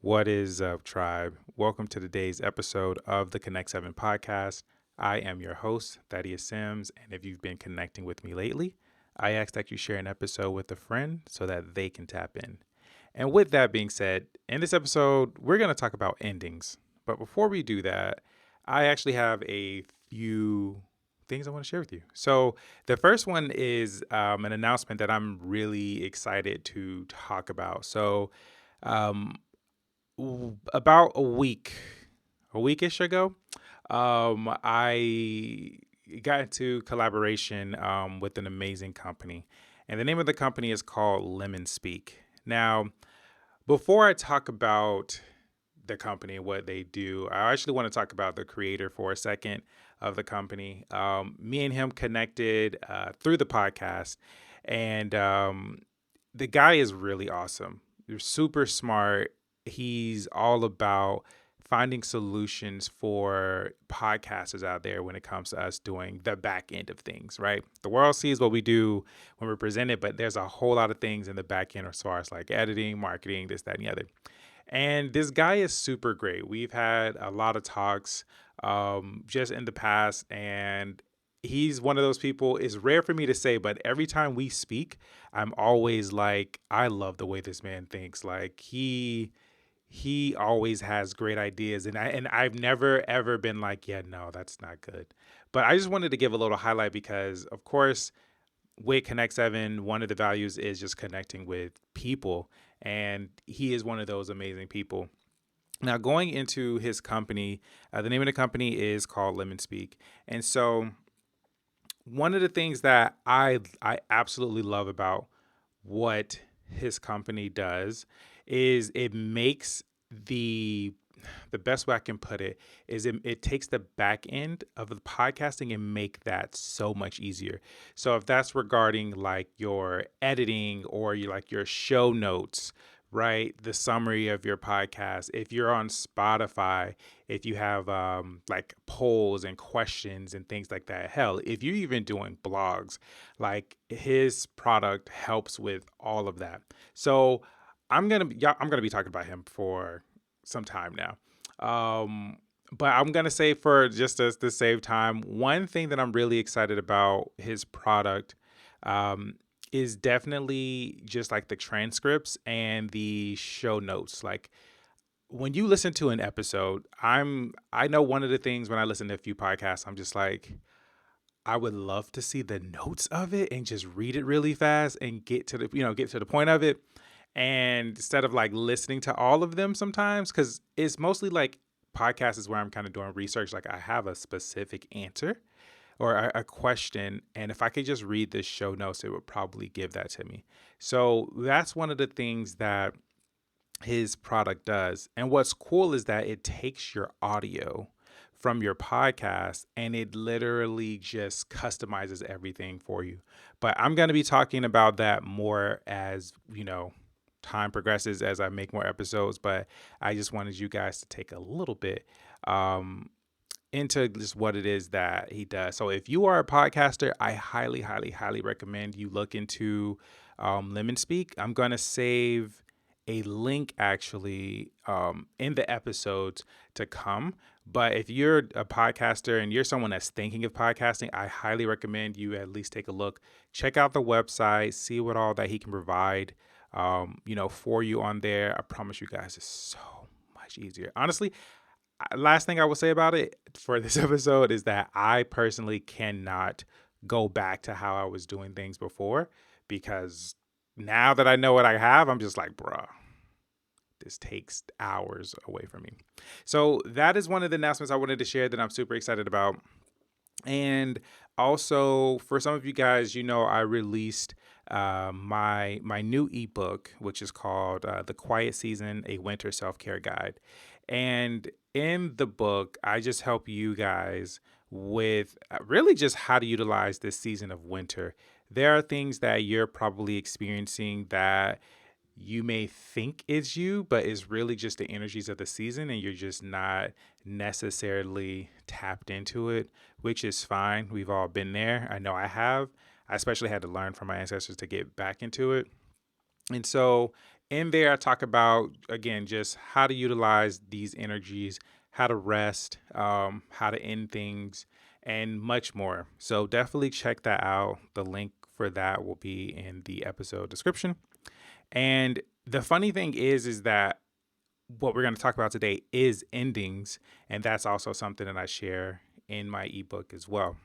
What is up, tribe? Welcome to today's episode of the Connect 7 podcast. I am your host, Thaddeaus Sims, and if you've been connecting with me lately, I ask that you share an episode with a friend so that they can tap in. And with that being said, in this episode, we're going to talk about endings. But before we do that, I actually have a few things I want to share with you. So, the first one is an announcement that I'm really excited to talk about. Um, about a weekish ago, I got into collaboration with an amazing company, and the name of the company is called LemonSpeak. Now, before I talk about the company and what they do, I actually want to talk about the creator for a second of the company. Me and him connected through the podcast, and the guy is really awesome. You're super smart. He's all about finding solutions for podcasters out there when it comes to us doing the back end of things, right? The world sees what we do when we're presented, but there's a whole lot of things in the back end as far as like editing, marketing, this, that, and the other. And this guy is super great. We've had a lot of talks just in the past, and he's one of those people. It's rare for me to say, but every time we speak, I'm always like, I love the way this man thinks. Like he always has great ideas, and I've never ever been like, yeah, no, that's not good. But I just wanted to give a little highlight because, of course, with Connect 7, one of the values is just connecting with people. And he is one of those amazing people. Now, going into his company, the name of the company is called LemonSpeak. And so, one of the things that I absolutely love about what his company does is it makes the best way I can put it is it takes the back end of the podcasting and make that so much easier. So if that's regarding like your editing or your show notes, right? The summary of your podcast. If you're on Spotify, if you have like polls and questions and things like that. Hell, if you're even doing blogs, like his product helps with all of that. So I'm gonna be talking about him for some time now. Um, but I'm gonna say for just as to save time, one thing that I'm really excited about his product um, is definitely just like the transcripts and the show notes. Like when you listen to an episode, I know one of the things when I listen to a few podcasts, I'm just like, I would love to see the notes of it and just read it really fast and get to the point of it. And instead of like listening to all of them sometimes, because it's mostly like podcasts is where I'm kind of doing research. Like I have a specific answer or a question. And if I could just read the show notes, it would probably give that to me. So that's one of the things that his product does. And what's cool is that it takes your audio from your podcast and it literally just customizes everything for you. But I'm going to be talking about that more as, time progresses as I make more episodes, but I just wanted you guys to take a little bit into just what it is that he does. So if you are a podcaster, I highly, highly, highly recommend you look into Lemon Speak. I'm going to save a link actually in the episodes to come. But if you're a podcaster and you're someone that's thinking of podcasting, I highly recommend you at least take a look, check out the website, see what all that he can provide, for you on there. I promise you guys, it's so much easier. Honestly, last thing I will say about it for this episode is that I personally cannot go back to how I was doing things before because now that I know what I have, I'm just like, bruh, this takes hours away from me. So that is one of the announcements I wanted to share that I'm super excited about. And also, for some of you guys, I released my new ebook, which is called "The Quiet Season: A Winter Self Care Guide." And in the book, I just help you guys with really just how to utilize this season of winter. There are things that you're probably experiencing that you may think is you, but it's really just the energies of the season, and you're just not necessarily tapped into it, which is fine. We've all been there. I know I have. I especially had to learn from my ancestors to get back into it. And so In there, I talk about, again, just how to utilize these energies, how to rest, how to end things, and much more. So definitely check that out. The link for that will be in the episode description. And the funny thing is that what we're going to talk about today is endings. And that's also something that I share in my ebook as well.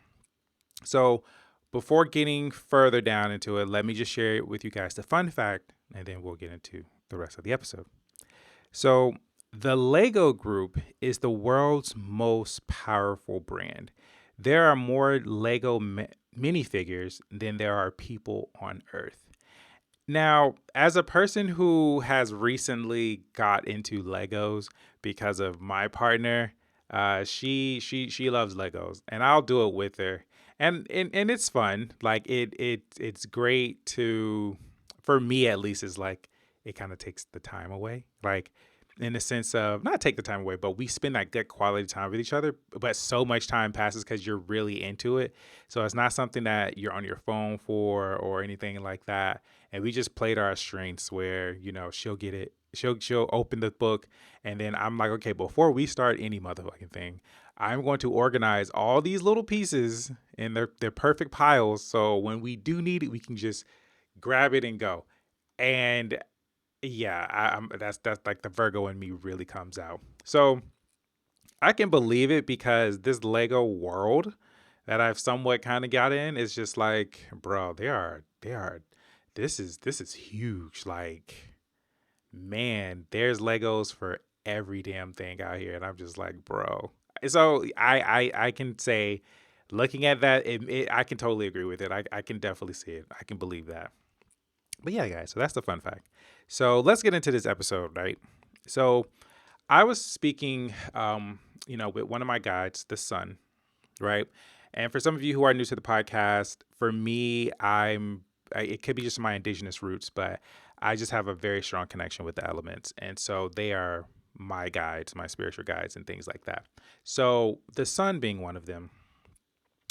So before getting further down into it, let me just share with you guys the fun fact, and then we'll get into the rest of the episode. So the Lego Group is the world's most powerful brand. There are more Lego minifigures than there are people on Earth. Now, as a person who has recently got into Legos because of my partner, she loves Legos, and I'll do it with her, and it's fun. Like it's great to, for me at least, is like it kind of takes the time away. Like in the sense of not take the time away, but we spend that good quality time with each other. But so much time passes because you're really into it. So it's not something that you're on your phone for or anything like that. And we just played our strengths where, she'll get it. She'll open the book, and then I'm like, okay, before we start any motherfucking thing, I'm going to organize all these little pieces in their perfect piles. So when we do need it, we can just grab it and go. And yeah, that's like the Virgo in me really comes out. So I can believe it because this Lego world that I've somewhat kind of got in is just like, bro, they are this is huge. Like, man, there's Legos for every damn thing out here, and I'm just like, bro. So I can say, looking at that, I can totally agree with it. I can definitely see it. I can believe that. But yeah, guys, so that's the fun fact. So let's get into this episode, right? So I was speaking, with one of my guides, the sun, right? And for some of you who are new to the podcast, for me, it could be just my indigenous roots, but I just have a very strong connection with the elements. And so they are my guides, my spiritual guides, and things like that. So the sun being one of them,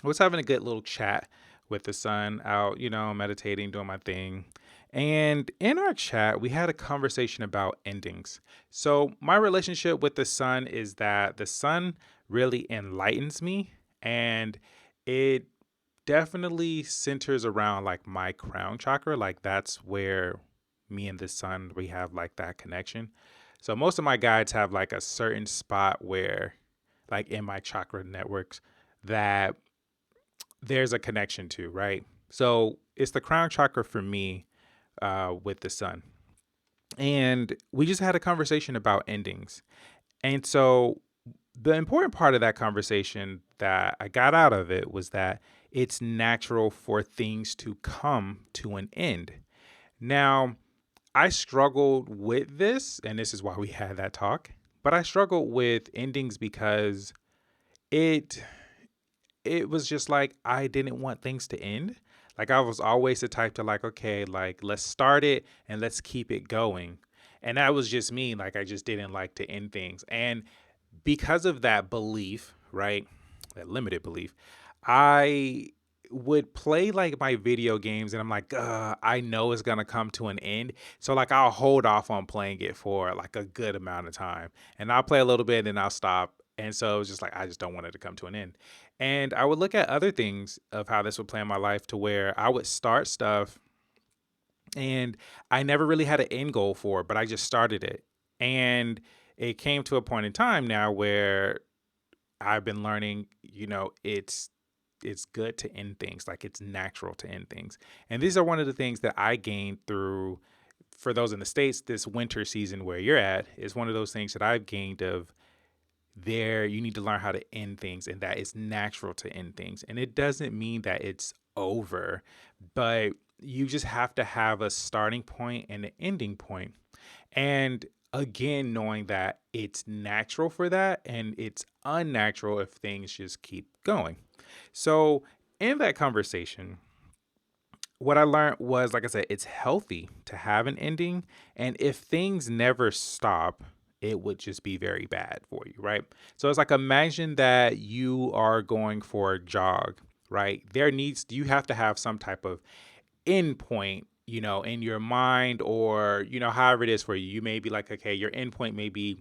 I was having a good little chat with the sun out, meditating, doing my thing. And in our chat, we had a conversation about endings. So, my relationship with the sun is that the sun really enlightens me, and it definitely centers around like my crown chakra. Like, that's where me and the sun, we have like that connection. So, most of my guides have like a certain spot where, like in my chakra networks, that there's a connection to, right? So it's the crown chakra for me with the sun. And we just had a conversation about endings. And so the important part of that conversation that I got out of it was that it's natural for things to come to an end. Now, I struggled with this, and this is why we had that talk, but I struggled with endings because it it was just like I didn't want things to end. Like I was always the type to like, okay, like let's start it and let's keep it going. And that was just me. Like I just didn't like to end things. And because of that belief, right? That limited belief, I would play like my video games and I'm like, I know it's gonna come to an end. So like I'll hold off on playing it for like a good amount of time. And I'll play a little bit and then I'll stop. And so it's just like I just don't want it to come to an end. And I would look at other things of how this would play in my life to where I would start stuff and I never really had an end goal for it, but I just started it. And it came to a point in time now where I've been learning, it's good to end things. Like it's natural to end things. And these are one of the things that I gained through, for those in the States, this winter season where you're at is one of those things that I've gained of there. You need to learn how to end things, and that it's natural to end things. And it doesn't mean that it's over, but you just have to have a starting point and an ending point. And again, knowing that it's natural for that and it's unnatural if things just keep going. So, in that conversation, what I learned was, like I said, it's healthy to have an ending. And if things never stop, it would just be very bad for you, right? So it's like imagine that you are going for a jog, right? You have to have some type of end point in your mind, or, however it is for you. You may be like, okay, your endpoint may be,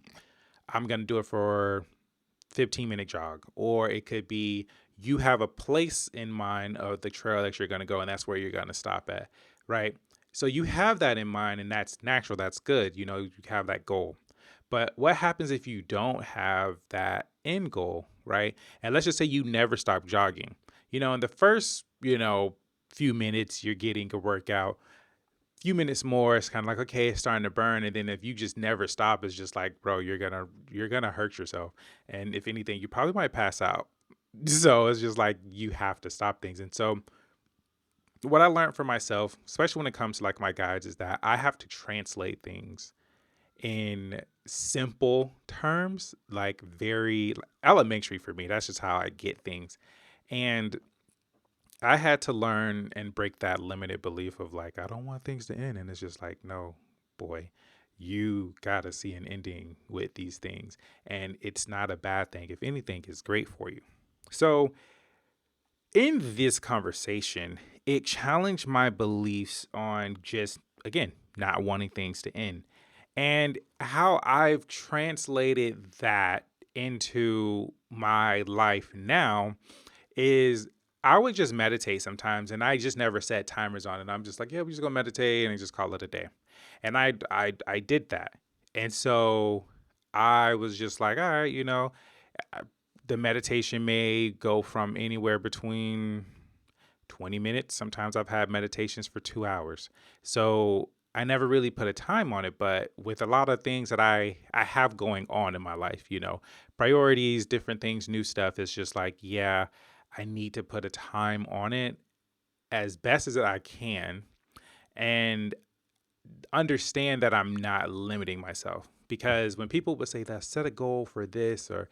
I'm going to do it for 15-minute jog, or it could be you have a place in mind of the trail that you're going to go, and that's where you're going to stop at, right? So you have that in mind, and that's natural. That's good. You have that goal. But what happens if you don't have that end goal, right? And let's just say you never stop jogging. In the first, few minutes, you're getting a workout. Few minutes more, it's kind of like, okay, it's starting to burn. And then if you just never stop, it's just like, bro, you're gonna hurt yourself. And if anything, you probably might pass out. So it's just like you have to stop things. And so what I learned for myself, especially when it comes to like my guides, is that I have to translate things in simple terms, like very elementary for me. That's just how I get things. And I had to learn and break that limited belief of like, I don't want things to end. And it's just like, no, boy, you got to see an ending with these things. And it's not a bad thing. If anything, it's great for you. So in this conversation, it challenged my beliefs on just, again, not wanting things to end, and how I've translated that into my life now is I would just meditate sometimes, and I just never set timers on it. I'm just like, yeah, we just gonna meditate and just call it a day. And I did that. And so I was just like, all right, the meditation may go from anywhere between 20 minutes. Sometimes I've had meditations for 2 hours. So I never really put a time on it, but with a lot of things that I have going on in my life, priorities, different things, new stuff, it's just like, yeah, I need to put a time on it as best as I can, and understand that I'm not limiting myself. Because when people would say that, set a goal for this, or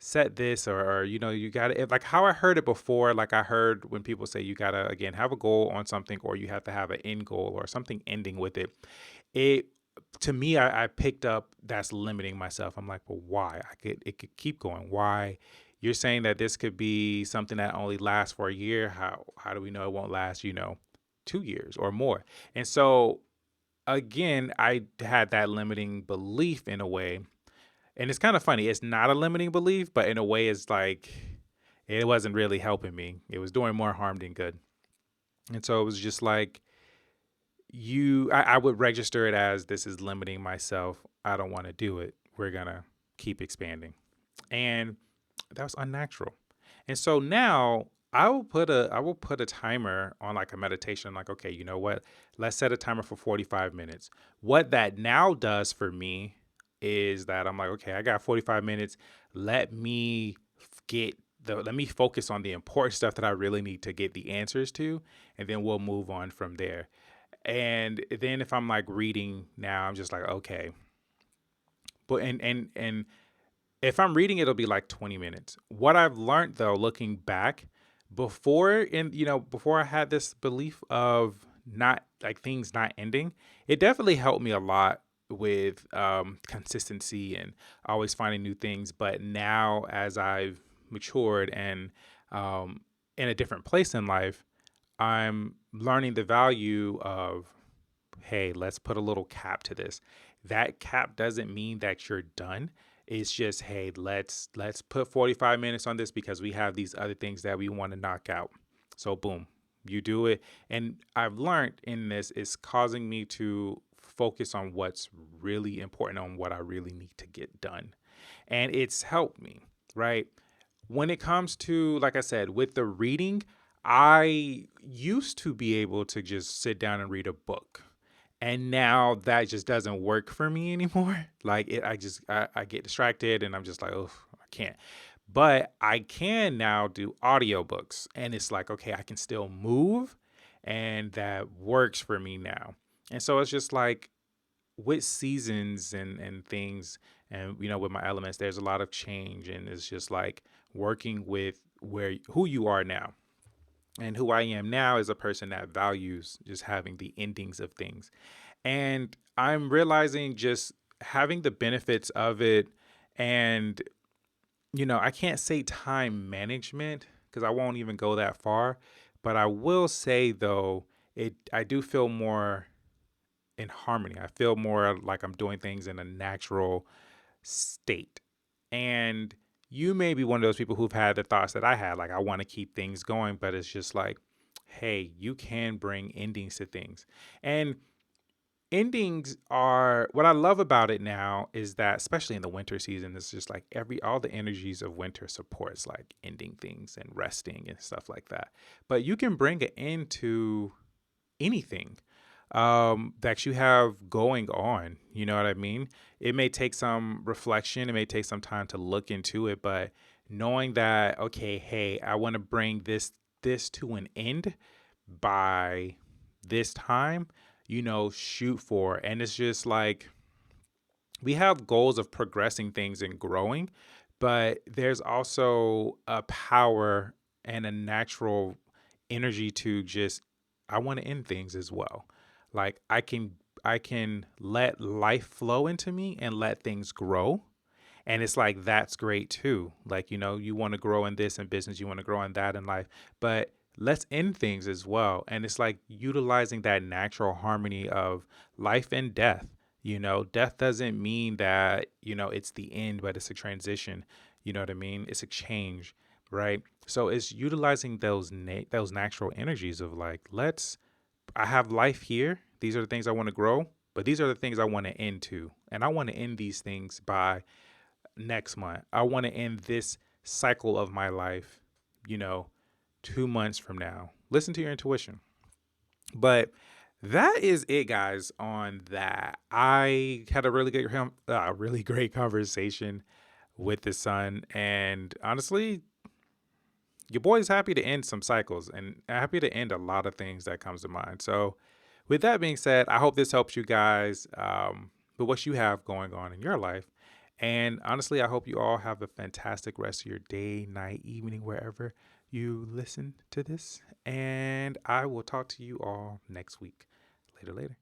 set this, or you gotta, like how I heard it before, like I heard when people say you gotta, again, have a goal on something, or you have to have an end goal or something ending with it. It, to me, I picked up that's limiting myself. I'm like, well, why? It could keep going. Why? You're saying that this could be something that only lasts for a year. How do we know it won't last, 2 years or more? And so again, I had that limiting belief in a way. And it's kind of funny. It's not a limiting belief, but in a way, it's like it wasn't really helping me. It was doing more harm than good. And so it was just like, I would register it as, this is limiting myself. I don't want to do it. We're going to keep expanding. And that was unnatural. And so now I will put a timer on like a meditation, like, okay, you know what? Let's set a timer for 45 minutes. What that now does for me is that I'm like, okay, I got 45 minutes. Let me let me focus on the important stuff that I really need to get the answers to, and then we'll move on from there. And then if I'm like reading now, I'm just like, okay. But and if I'm reading, it'll be like 20 minutes. What I've learned though, looking back, before I had this belief of not like things not ending, it definitely helped me a lot with consistency and always finding new things. But now, as I've matured and in a different place in life, I'm learning the value of, hey, let's put a little cap to this. That cap doesn't mean that you're done. It's just, hey, let's put 45 minutes on this because we have these other things that we want to knock out. So boom, you do it. And I've learned in this, it's causing me to focus on what's really important, on what I really need to get done. And it's helped me, right? When it comes to, like I said, with the reading, I used to be able to just sit down and read a book. And now that just doesn't work for me anymore. Like I get distracted and I'm just like, oh, I can't. But I can now do audiobooks, and it's like, okay, I can still move, and that works for me now. And so it's just like, with seasons and things, and with my elements, there's a lot of change, and it's just like working with who you are now. And who I am now is a person that values just having the endings of things. And I'm realizing just having the benefits of it. And I can't say time management because I won't even go that far, but I will say though, I do feel more in harmony. I feel more like I'm doing things in a natural state. And you may be one of those people who've had the thoughts that I had, like I want to keep things going, but it's just like, hey, you can bring endings to things. And endings are what I love about it now is that especially in the winter season, it's just like all the energies of winter supports like ending things and resting and stuff like that. But you can bring an end to anything that you have going on. You know what I mean? It may take some reflection, it may take some time to look into it, but knowing that, okay, hey, I want to bring this to an end by this time, shoot for. And it's just like we have goals of progressing things and growing, but there's also a power and a natural energy to just I want to end things as well. Like I can let life flow into me and let things grow. And it's like that's great too. Like, you want to grow in this in business, you want to grow in that in life, but let's end things as well. And it's like utilizing that natural harmony of life and death. Death doesn't mean that, it's the end, but it's a transition. You know what I mean? It's a change, right? So it's utilizing those natural energies of like, I have life here. These are the things I want to grow, but these are the things I want to end to. And I want to end these things by next month. I want to end this cycle of my life, you know, 2 months from now. Listen to your intuition. But that is it, guys. On that, I had a really great conversation with the son, and honestly, your boy's happy to end some cycles and happy to end a lot of things that comes to mind. So, with that being said, I hope this helps you guys with what you have going on in your life. And honestly, I hope you all have a fantastic rest of your day, night, evening, wherever you listen to this. And I will talk to you all next week. Later, later.